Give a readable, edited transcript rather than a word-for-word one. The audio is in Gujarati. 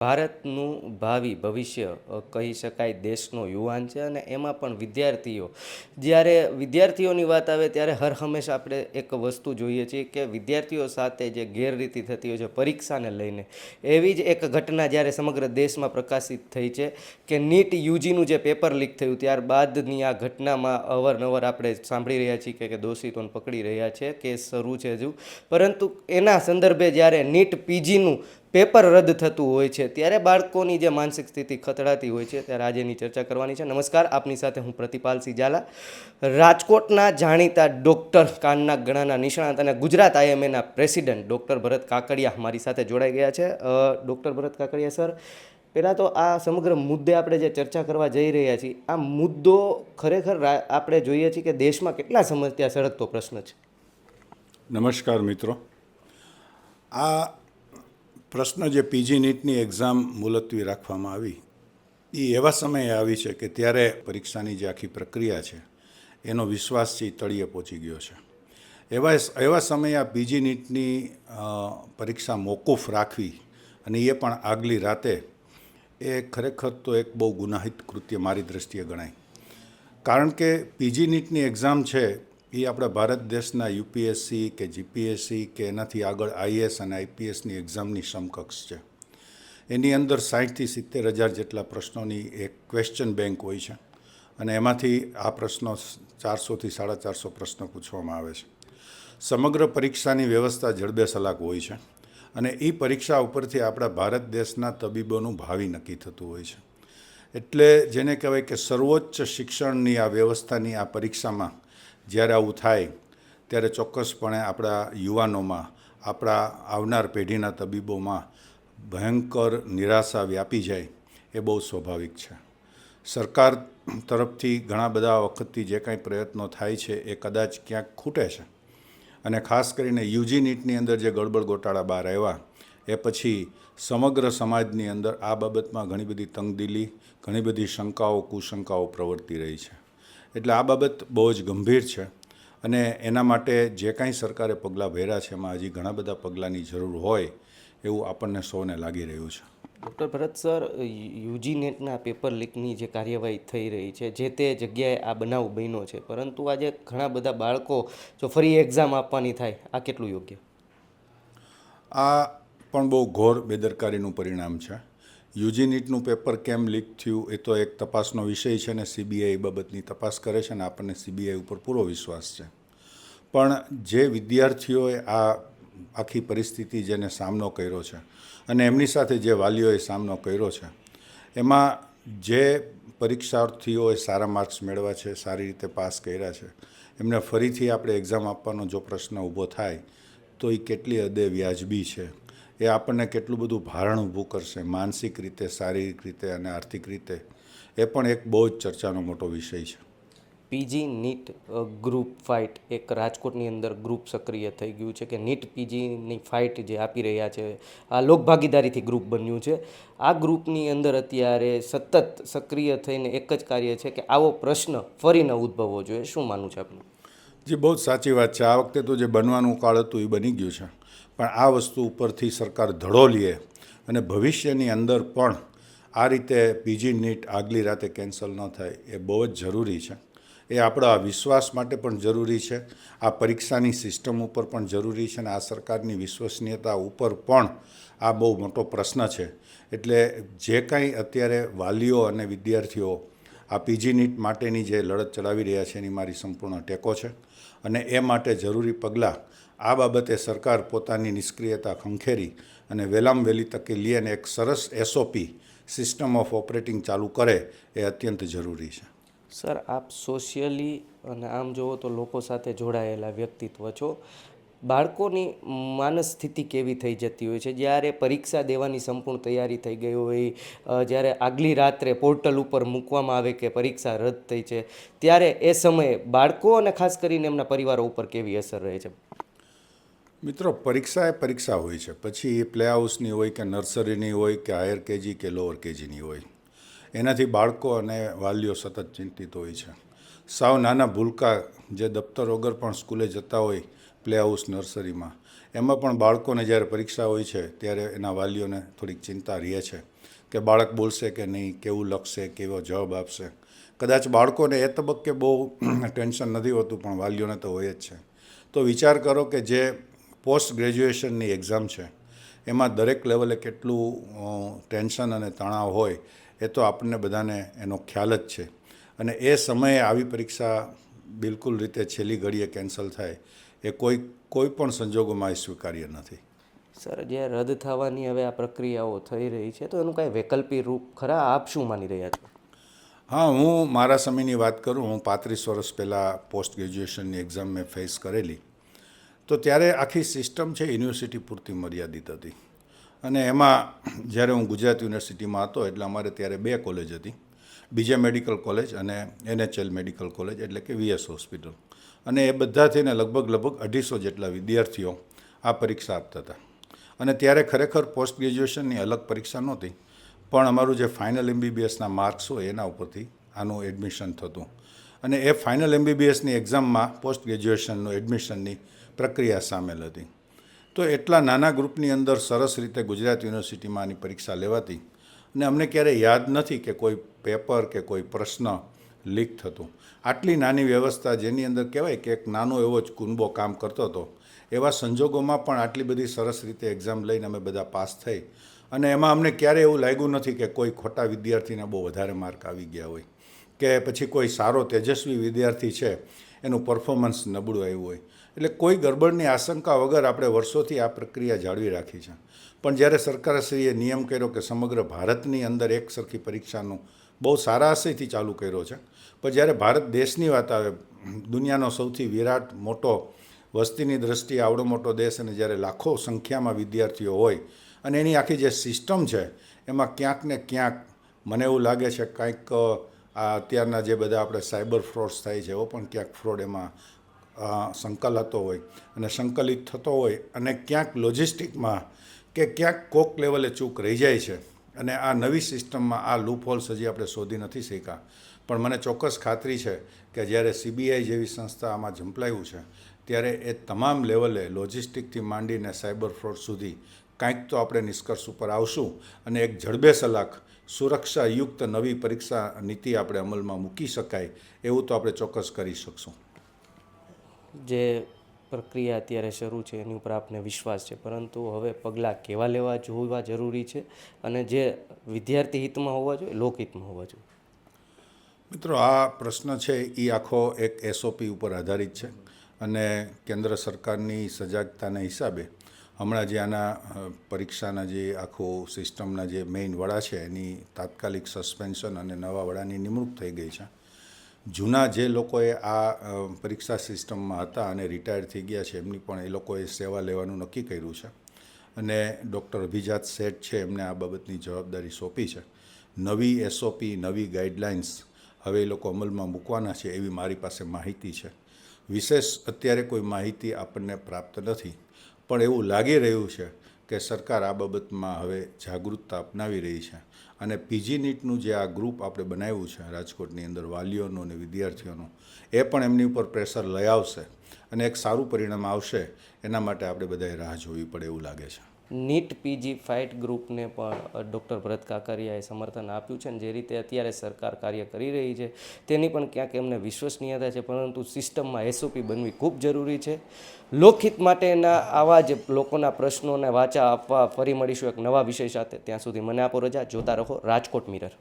ભારતનું ભાવિ ભવિષ્ય કહી શકાય દેશનો યુવાન છે અને એમાં પણ વિદ્યાર્થીઓ. જ્યારે વિદ્યાર્થીઓની વાત આવે ત્યારે હર હંમેશા આપણે એક વસ્તુ જોઈએ છીએ કે વિદ્યાર્થીઓ સાથે જે ગેરરીતિ થતી હોય છે પરીક્ષાને લઈને, એવી જ એક ઘટના જ્યારે સમગ્ર દેશમાં પ્રકાશિત થઈ છે કે નીટ યુજીનું જે પેપર લીક થયું ત્યારબાદની આ ઘટનામાં અવારનવાર આપણે સાંભળી રહ્યા છીએ કે દોષિતોને પકડી રહ્યા છે, કેસ શરૂ છે હજુ. પરંતુ એના સંદર્ભે જ્યારે નીટ પીજીનું પેપર રદ થતું હોય છે ત્યારે બાળકોની જે માનસિક સ્થિતિ ખતડાતી હોય છે ત્યારે આજે એની ચર્ચા કરવાની છે. નમસ્કાર, આપની સાથે હું પ્રતિપાલસિંહ ઝાલા, રાજકોટના જાણીતા ડૉક્ટર, કાનના ગણાના નિષ્ણાત અને ગુજરાત આઈએમએના પ્રેસિડેન્ટ ડૉક્ટર ભરત કાકડિયા મારી સાથે જોડાઈ ગયા છે. ડૉક્ટર ભરત કાકડિયા સર, પહેલાં તો આ સમગ્ર મુદ્દે આપણે જે ચર્ચા કરવા જઈ રહ્યા છીએ, આ મુદ્દો ખરેખર આપણે જોઈએ છીએ કે દેશમાં કેટલા સમસ્યા સળગતો પ્રશ્ન છે. નમસ્કાર મિત્રો. આ પ્રશ્ન જે પીજી નીટની એક્ઝામ મુલતવી રાખવામાં આવી એ એવા સમયે આવી છે કે ત્યારે પરીક્ષાની જે આખી પ્રક્રિયા છે એનો વિશ્વાસ છે એ તળિયે પહોંચી ગયો છે. એવા સમયે આ પીજી નીટની પરીક્ષા મોકૂફ રાખવી અને એ પણ આગલી રાતે, એ ખરેખર તો એક બહુ ગુનાહિત કૃત્ય મારી દૃષ્ટિએ ગણાય. કારણ કે પીજી નીટની એક્ઝામ છે એ આપણા ભારત દેશના યુપીએસસી કે જીપીએસસી કે એનાથી આગળ આઈએએસ અને આઈપીએસની એક્ઝામની સમકક્ષ છે. એની અંદર 60,000થી 70,000 જેટલા પ્રશ્નોની એક ક્વેશ્ચન બેંક હોય છે અને એમાંથી આ પ્રશ્નો 400થી 450 પ્રશ્નો પૂછવામાં આવે છે. સમગ્ર પરીક્ષાની વ્યવસ્થા જડબેસલાક હોય છે અને એ પરીક્ષા ઉપરથી આપણા ભારત દેશના તબીબોનું ભાવિ નક્કી થતું હોય છે. એટલે જેને કહેવાય કે સર્વોચ્ચ શિક્ષણની આ વ્યવસ્થાની આ પરીક્ષામાં જ્યારે આવું થાય ત્યારે ચોક્કસપણે આપણા યુવાનોમાં, આપણા આવનાર પેઢીના તબીબોમાં ભયંકર નિરાશા વ્યાપી જાય એ બહુ સ્વાભાવિક છે. સરકાર તરફથી ઘણા બધા વખતથી જે કાંઈ પ્રયત્નો થાય છે એ કદાચ ક્યાંક ખૂટે છે અને ખાસ કરીને યુજી નીટની અંદર જે ગડબડ ગોટાળા બહાર આવ્યા એ પછી સમગ્ર સમાજની અંદર આ બાબતમાં ઘણી બધી તંગદિલી, ઘણી બધી શંકાઓ, કુશંકાઓ પ્રવર્તી રહી છે. એટલે આ બાબત બહુ જ ગંભીર છે અને એના માટે જે કાંઈ સરકારે પગલાં ભર્યા છે એમાં હજી ઘણા બધા પગલાંની જરૂર હોય એવું આપણને સૌને લાગી રહ્યું છે. ડૉક્ટર ભરત સર, યુજી નેટના પેપર લીકની જે કાર્યવાહી થઈ રહી છે, જે તે જગ્યાએ આ બનાવ બન્યો છે, પરંતુ આજે ઘણા બધા બાળકો જો ફરી એક્ઝામ આપવાની થાય, આ કેટલું યોગ્ય? આ પણ બહુ ઘોર બેદરકારીનું પરિણામ છે. યુજી નીટનું પેપર કેમ લીક થયું એ તો એક તપાસનો વિષય છે અને સીબીઆઈ બાબતની તપાસ કરે છે અને આપણને સીબીઆઈ ઉપર પૂરો વિશ્વાસ છે. પણ જે વિદ્યાર્થીઓએ આ આખી પરિસ્થિતિ જેને સામનો કર્યો છે અને એમની સાથે જે વાલીઓએ સામનો કર્યો છે, એમાં જે પરીક્ષાર્થીઓએ સારા માર્ક્સ મેળવ્યા છે, સારી રીતે પાસ કર્યા છે, એમને ફરીથી આપણે એક્ઝામ આપવાનો જો પ્રશ્ન ઊભો થાય તો એ કેટલી હદે વ્યાજબી છે, એ આપણને કેટલું બધું ભારણ ઊભું કરશે માનસિક રીતે, શારીરિક રીતે અને આર્થિક રીતે, એ પણ એક બહુ જ ચર્ચાનો મોટો વિષય છે. પીજી નીટ ગ્રુપ ફાઇટ, એક રાજકોટની અંદર ગ્રુપ સક્રિય થઈ ગયું છે કે નીટ પીજીની ફાઇટ જે આપી રહ્યા છે, આ લોકભાગીદારીથી ગ્રુપ બન્યું છે. આ ગ્રુપની અંદર અત્યારે સતત સક્રિય થઈને એક જ કાર્ય છે કે આવો પ્રશ્ન ફરી ન ઉદ્ભવવો જોઈએ. શું માનવું છે આપનું? જે બહુ જ સાચી વાત છે. આ વખતે તો જે બનવાનું કાળ હતું એ બની ગયું છે, પણ આ વસ્તુ ઉપરથી સરકાર ધડો લે અને ભવિષ્યની અંદર પણ આ રીતે પીજી નીટ આગલી રાતે કેન્સલ ન થાય એ બહુ જ જરૂરી છે. એ આપણા વિશ્વાસ માટે પણ જરૂરી છે, આ પરીક્ષાની સિસ્ટમ ઉપર પણ જરૂરી છે અને આ સરકારની વિશ્વસનીયતા ઉપર પણ આ બહુ મોટો પ્રશ્ન છે. એટલે જે કાંઈ અત્યારે વાલીઓ અને વિદ્યાર્થીઓ આ પીજી નીટ માટેની જે લડત ચલાવી રહ્યા છે એની મારી સંપૂર્ણ ટેકો છે અને એ માટે જરૂરી પગલાં આ બાબતે સરકાર પોતાની નિષ્ક્રિયતા ખંખેરી અને વહેલામાં વહેલી તકે લે અને એક સરસ એસઓપી, સિસ્ટમ ઓફ ઓપરેટિંગ ચાલુ કરે એ અત્યંત જરૂરી છે. સર, આપ સોશિયલી અને આમ જુઓ તો લોકો સાથે જોડાયેલા વ્યક્તિત્વ છો. બાળકોની માનસ સ્થિતિ કેવી થઈ જતી હોય છે જ્યારે પરીક્ષા દેવાની સંપૂર્ણ તૈયારી થઈ ગઈ હોય, જ્યારે આગલી રાત્રે પોર્ટલ ઉપર મૂકવામાં આવે કે પરીક્ષા રદ થઈ છે, ત્યારે એ સમયે બાળકો અને ખાસ કરીને એમના પરિવારો ઉપર કેવી અસર રહે છે? મિત્રો, પરીક્ષા એ પરીક્ષા હોય છે, પછી એ પ્લે હાઉસની હોય કે નર્સરીની હોય કે હાયર કેજી કે લોઅર કેજીની હોય, એનાથી બાળકો અને વાલીઓ સતત ચિંતિત હોય છે. સાવ નાના ભૂલકા જે દફતર વગર પણ સ્કૂલે જતા હોય, પ્લે હાઉસ, નર્સરીમાં, એમાં પણ બાળકોને જ્યારે પરીક્ષા હોય છે ત્યારે એના વાલીઓને થોડીક ચિંતા રહે છે કે બાળક બોલશે કે નહીં, કેવું લખશે, કેવો જવાબ આપશે. કદાચ બાળકોને એ તબક્કે બહુ ટેન્શન નથી હોતું, પણ વાલીઓને તો હોય જ છે. તો વિચાર કરો કે જે પોસ્ટ ગ્રેજ્યુએશનની એક્ઝામ છે એમાં દરેક લેવલે કેટલું ટેન્શન અને તણાવ હોય એ તો આપણને બધાને એનો ખ્યાલ જ છે. અને એ સમયે આવી પરીક્ષા બિલકુલ રીતે છેલ્લી ઘડીએ કેન્સલ થાય એ કોઈ પણ સંજોગોમાં સ્વીકાર્ય નથી. સર, જે રદ થવાની હવે આ પ્રક્રિયાઓ થઈ રહી છે તો એનું કાંઈ વૈકલ્પિક રૂપ ખરા? આપ શું માની રહ્યા છો? હા, હું મારા સમયની વાત કરું, હું 35 વર્ષ પહેલાં પોસ્ટ ગ્રેજ્યુએશનની એક્ઝામ મેં ફેસ કરેલી. તો ત્યારે આખી સિસ્ટમ છે યુનિવર્સિટી પૂરતી મર્યાદિત હતી. અને એમાં જ્યારે હું ગુજરાત યુનિવર્સિટીમાં હતો એટલે અમારે ત્યારે 2 કોલેજ હતી, બીજે મેડિકલ કોલેજ અને NHL મેડિકલ કોલેજ, એટલે કે VS હોસ્પિટલ. અને એ બધા થઈને લગભગ 250 જેટલા વિદ્યાર્થીઓ આ પરીક્ષા આપતા હતા. અને ત્યારે ખરેખર પોસ્ટ ગ્રેજ્યુએશનની અલગ પરીક્ષા નહોતી, પણ અમારું જે ફાઇનલ MBBSના માર્ક્સ હોય એના ઉપરથી આનું એડમિશન થતું. અને એ ફાઇનલ MBBSની એક્ઝામમાં પોસ્ટ ગ્રેજ્યુએશનનું એડમિશનની પ્રક્રિયા સામેલ હતી. તો એટલા નાના ગ્રુપની અંદર સરસ રીતે ગુજરાત યુનિવર્સિટીમાં આની પરીક્ષા લેવાતી. અને અમને ક્યારેય યાદ નથી કે કોઈ પેપર કે કોઈ પ્રશ્ન લીક થતું. આટલી નાની વ્યવસ્થા, જેની અંદર કહેવાય કે એક નાનો એવો જ કુનબો કામ કરતો હતો, એવા સંજોગોમાં પણ આટલી બધી સરસ રીતે એક્ઝામ લઈને અમે બધા પાસ થઈ. અને એમાં અમને ક્યારેય એવું લાગ્યું નથી કે કોઈ ખોટા વિદ્યાર્થીને બહુ વધારે માર્ક આવી ગયા હોય, કે પછી કોઈ સારો તેજસ્વી વિદ્યાર્થી છે એનું પરફોર્મન્સ નબળું આવ્યું હોય. એટલે કોઈ ગડબડની આશંકા વગર આપણે વર્ષોથી આ પ્રક્રિયા જાળવી રાખી છે. પણ જ્યારે સરકારશ્રીએ નિયમ કર્યો કે સમગ્ર ભારતની અંદર એક સરખી પરીક્ષાનું, બહુ સારા આશયથી ચાલુ કર્યો છે, પણ જ્યારે ભારત દેશની વાત આવે, દુનિયાનો સૌથી વિરાટ મોટો વસ્તીની દ્રષ્ટિએ આવડો મોટો દેશ, અને જ્યારે લાખો સંખ્યામાં વિદ્યાર્થીઓ હોય અને એની આખી જે સિસ્ટમ છે એમાં ક્યાંક ને ક્યાંક મને એવું લાગે છે કંઈક આ અત્યારના જે બધા આપણે સાયબર ફ્રોડ્સ થાય છે એવો પણ ક્યાંક ફ્રોડ એમાં સંકલાતો હોય અને સંકલિત થતો હોય, અને ક્યાંક લોજિસ્ટિકમાં કે ક્યાંક કોક લેવલે ચૂક રહી જાય છે. અને આ નવી સિસ્ટમમાં આ લૂપ હોલ્સ હજી આપણે શોધી નથી શક્યા. પણ મને ચોક્કસ ખાતરી છે કે જ્યારે CBI જેવી સંસ્થા આમાં ઝંપલાવ્યું છે ત્યારે એ તમામ લેવલે લોજિસ્ટિકથી માંડીને સાયબર ફ્રોડ સુધી કાંઈક તો આપણે નિષ્કર્ષ ઉપર આવશું, અને એક જડબેસલાક સુરક્ષાયુક્ત નવી પરીક્ષા નીતિ આપણે અમલમાં મૂકી શકાય એવું તો આપણે ચોક્કસ કરી શકશું. જે પ્રક્રિયા અત્યારે શરૂ છે એની ઉપર આપને વિશ્વાસ છે, પરંતુ હવે પગલાં કેવા લેવા જોવા જરૂરી છે અને જે વિદ્યાર્થી હિતમાં હોવા જોઈએ, લોકહિતમાં હોવા જોઈએ? મિત્રો, આ પ્રશ્ન છે એ આખો એક SOP ઉપર આધારિત છે. અને કેન્દ્ર સરકારની સજાગતાના હિસાબે હમણાં જે આના પરીક્ષાના જે આખું સિસ્ટમના જે મેઇન વડા છે એની તાત્કાલિક સસ્પેન્શન અને નવા વડાની નિમણૂક થઈ ગઈ છે. જૂના જે લોકોએ આ પરીક્ષા સિસ્ટમમાં હતા અને રિટાયર થઈ ગયા છે એમની પણ એ લોકોએ સેવા લેવાનું નક્કી કર્યું છે. અને ડૉક્ટર અભિજાત શેઠ છે એમને આ બાબતની જવાબદારી સોંપી છે. નવી SOP, નવી ગાઈડલાઇન્સ હવે એ લોકો અમલમાં મૂકવાના છે એવી મારી પાસે માહિતી છે. વિશેષ અત્યારે કોઈ માહિતી આપણને પ્રાપ્ત નથી, પણ એવું લાગી રહ્યું છે કે સરકાર આ બાબતમાં હવે જાગૃતતા અપનાવી રહી છે. અને PG NEETનું જે આ ગ્રુપ આપણે બનાવ્યું છે રાજકોટની અંદર, વાલીઓનું અને વિદ્યાર્થીઓનું, એ પણ એમની ઉપર પ્રેશર લઈ આવશે અને એક સારું પરિણામ આવશે. એના માટે આપણે બધાએ રાહ જોવી પડે એવું લાગે છે. NEET PG ફાઇટ ગ્રુપને પણ ડૉક્ટર ભરત કાકરિયાએ સમર્થન આપ્યું છે, અને જે રીતે અત્યારે સરકાર કાર્ય કરી રહી છે તેની પણ ક્યાંક એમને વિશ્વસનીયતા છે, પરંતુ સિસ્ટમમાં SOP બનવી ખૂબ જરૂરી છે. લોકહિત માટેના આવા જ લોકોના પ્રશ્નોને વાચા આપવા ફરી મળીશું એક નવા વિષય સાથે. ત્યાં સુધી મને આપો રજા. જોતા રહો રાજકોટ મિરર.